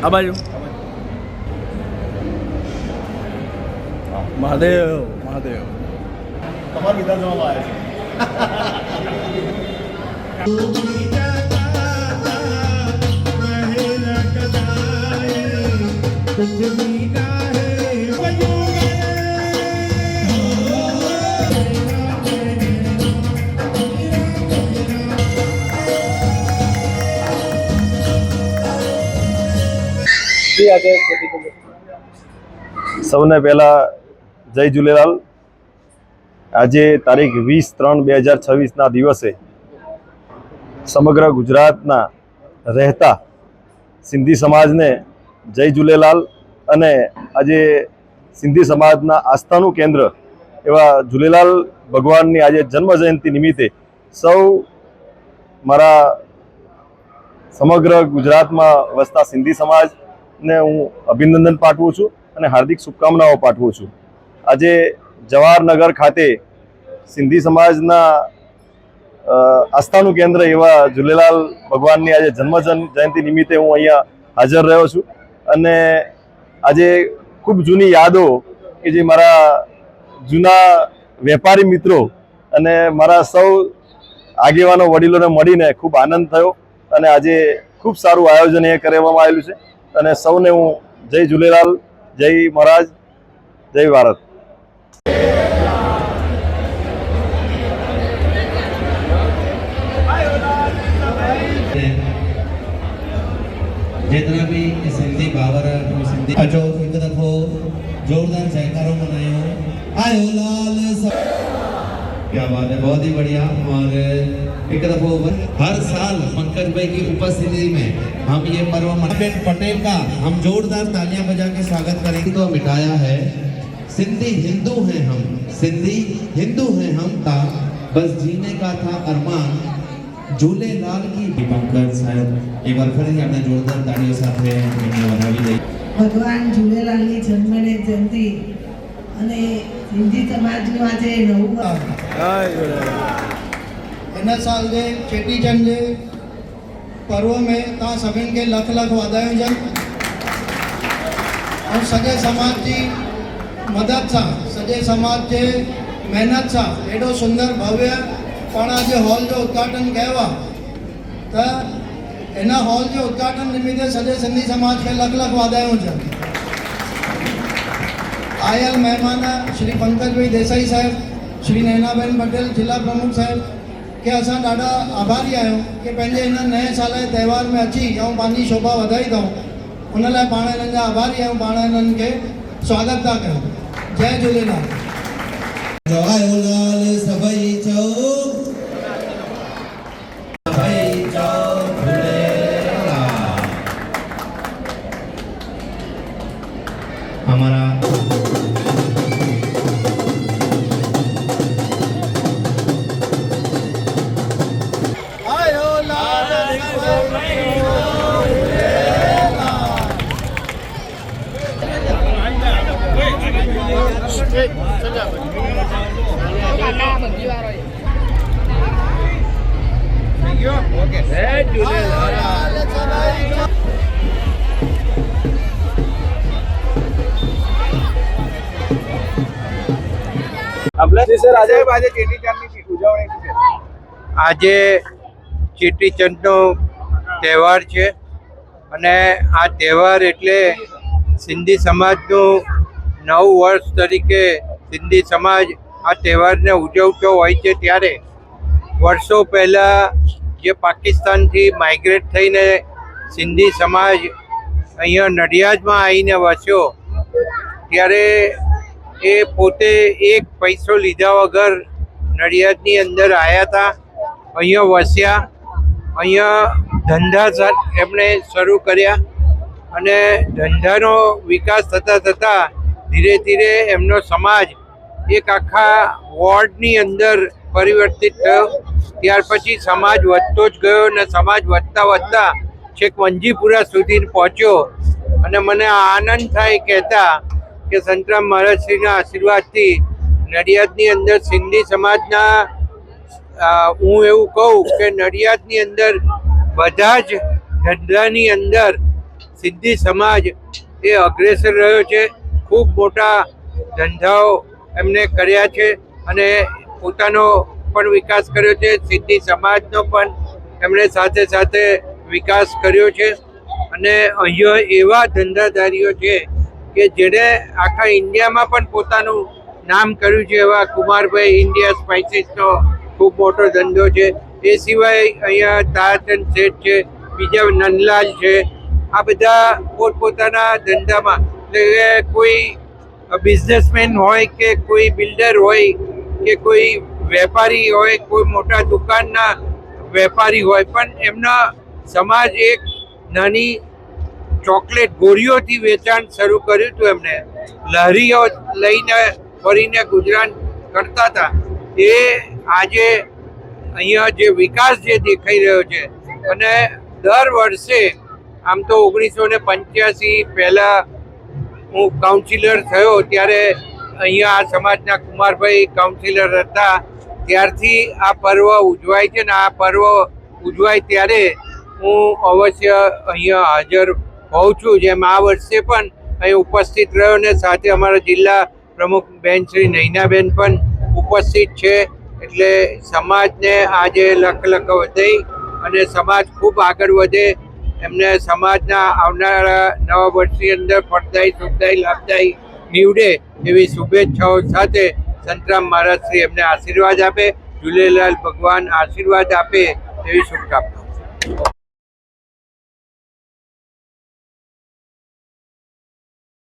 આ બાજુ મહાદેવ મહાદેવ તમારા વિધાનસભામાં સૌને પહેલા જય ઝૂલેલાલ। આજે તારીખ 20/3/2026ના દિવસે સમગ્ર ગુજરાતના રહેતા સિંધી સમાજને જય ઝૂલેલાલ। અને આજે સિંધી સમાજના આસ્થાનું કેન્દ્ર એવા ઝૂલેલાલ ભગવાનની આજે જન્મ જયંતિ નિમિત્તે સૌ મારા સમગ્ર ગુજરાતમાં વસતા સિંધી સમાજને હું અભિનંદન પાઠવું છું અને હાર્દિક શુભકામનાઓ પાઠવું છું। આજે જવાહરનગર ખાતે સિંધી સમાજના આસ્થાનું કેન્દ્ર એવા ઝૂલેલાલ ભગવાનની આજે જન્મ જયંતિ નિમિત્તે હું અહીંયા હાજર રહ્યો છું અને આજે ખૂબ જૂની યાદો કે જે મારા જૂના વેપારી મિત્રો અને મારા સૌ આગેવાનો વડીલોને મળીને ખૂબ આનંદ થયો અને આજે ખૂબ સારું આયોજન એ કરવામાં આવેલું છે અને સૌને હું જય ઝૂલેલાલ, જય મહારાજ, જય ભારત। जितना भी सिंधी बाबर सिंधी अचो एक दफ़ो जोरदार जयकारो मनायो आयो लाल क्या बात है, बहुत ही बढ़िया। और एक दफ़ो हर साल पंकज भाई की उपस्थिति में हम ये पर्व मनाते पटेल का हम जोरदार तालियां बजा के स्वागत करेंगे। तो मिटाया है सिंधी हिंदू हैं हम, सिंधी हिंदू हैं हम था बस जीने का था अरमान झूलेलाल की। पंकज साहब एक बार फिर अपने जोरदार तालियों સાથે એમને વધાવી દઈએ। ભગવાન ઝૂલેલાલની જન્મજયંતિ અને સિંધી સમાજનું આજે નવું हिन साल जे चेटीचंड जे पर्व में तव्हां सभिनि खे लख लख वाधायूं हुजनि ऐं सॼे समाज जी मदद सां सॼे समाज जे महिनत सां एॾो सुंदर भव्य पाण अॼु हॉल जो उद्घाटन कयो आहे त हिन हॉल जे उद्घाटन निमित्ते सॼे सिंधी समाज खे लख लख वाधायूं हुजनि। आयल महिमान श्री पंकज भाई देसाई साहिब, श्री नैनाबेन पटेल जिला प्रमुख साहिब के असां ॾाढा आभारी आहियूं कि पंहिंजे हिन नए साल जे त्योहार में अची ऐं पंहिंजी शोभा वधाई अथऊं। उन लाइ पाण हिननि जा आभारी आहियूं, पाण हिननि खे स्वागत था कयूं। जय झूलेलाल। आयो लाल सभई चओ सभई चओ झूलेलाल। हमारा આજે ચેટીચંડનો તહેવાર છે અને આ તહેવાર એટલે સિંધી સમાજનું નવું વર્ષ તરીકે સિંધી સમાજ આ તહેવારને ઉજવતો હોય છે। ત્યારે વર્ષો પહેલાં જે પાકિસ્તાનથી માઇગ્રેટ થઈને સિંધી સમાજ અહીંયા નડિયાદમાં આવીને વસ્યો ત્યારે એ પોતે એક પૈસો લીધા વગર નડિયાદની અંદર આવ્યા હતા, અહીંયા વસ્યા, અહીંયા ધંધા એમણે શરૂ કર્યા અને ધંધાનો વિકાસ થતાં થતાં ધીરે ધીરે એમનો સમાજ એક આખા વોર્ડની અંદર પરિવર્તિત થયો। ત્યાર પછી સમાજ વધતો જ ગયો અને સમાજ વધતા વધતા છેક વંજીપુરા સુધી પહોંચ્યો અને મને આનંદ થાય કહેતા કે સંતરામ મહારાજશ્રીના આશીર્વાદથી નડિયાદની અંદર સિંધી સમાજના હું એવું કહું કે નડિયાદની અંદર બધા જ ધંધાની અંદર સિંધી સમાજ એ અગ્રેસર રહ્યો છે. ખૂબ મોટા ધંધાઓ એમને કર્યા છે અને પોતાનો પણ વિકાસ કર્યો છે. સિંધી સમાજનો પણ એમણે સાથે સાથે વિકાસ કર્યો છે અને અહીંયા એવા ધંધાદારીઓ છે કે જેણે આખા ઇન્ડિયામાં પણ પોતાનું નામ કર્યું છે. એવા કુમારભાઈ ઇન્ડિયા સ્પાઇસીસનો ખૂબ મોટો ધંધો છે. એ સિવાય અહીંયા તારાચંદ શેઠ છે, બીજા નંદલાલ છે. આ બધા પોતપોતાના ધંધામાં એટલે કોઈ બિઝનેસમેન હોય કે કોઈ બિલ્ડર હોય કે કોઈ વેપારી હોય, કોઈ મોટા દુકાનના વેપારી હોય, પણ એમના સમાજ એક નાની ચોકલેટ ગોળીઓથી વેચાણ શરૂ કર્યું હતું. એમને લહેરીઓ લઈને ફરીને ગુજરાન કરતા હતા. એ આજે અહીંયા જે વિકાસ જે દેખાઈ રહ્યો છે અને દર વર્ષે આમ તો 1985 પહેલાં હું કાઉન્સિલર થયો ત્યારે અહીંયા આ સમાજના કુમારભાઈ કાઉન્સિલર હતા. ત્યારથી આ પર્વ ઉજવાય છે ને આ પર્વ ઉજવાય ત્યારે હું અવશ્ય અહીંયા હાજર હોઉં છું. જેમ આ વર્ષે પણ અહીં ઉપસ્થિત રહ્યો ને સાથે અમારા જિલ્લા પ્રમુખ બેન શ્રી નૈનાબેન પણ ઉપસ્થિત છે. એટલે સમાજને આજે લખ વધે અને સમાજ ખૂબ આગળ વધે, એમને સમાજના આવનારા નવા વર્ષની અંદર ફળદાયી સુખદાયી લાભદાયી નીવડે એવી શુભેચ્છાઓ સાથે સંતરામ મહારાજ શ્રી એમને આશીર્વાદ આપે, ઝૂલેલાલ ભગવાન આશીર્વાદ આપે એવી શુભકામનાઓ.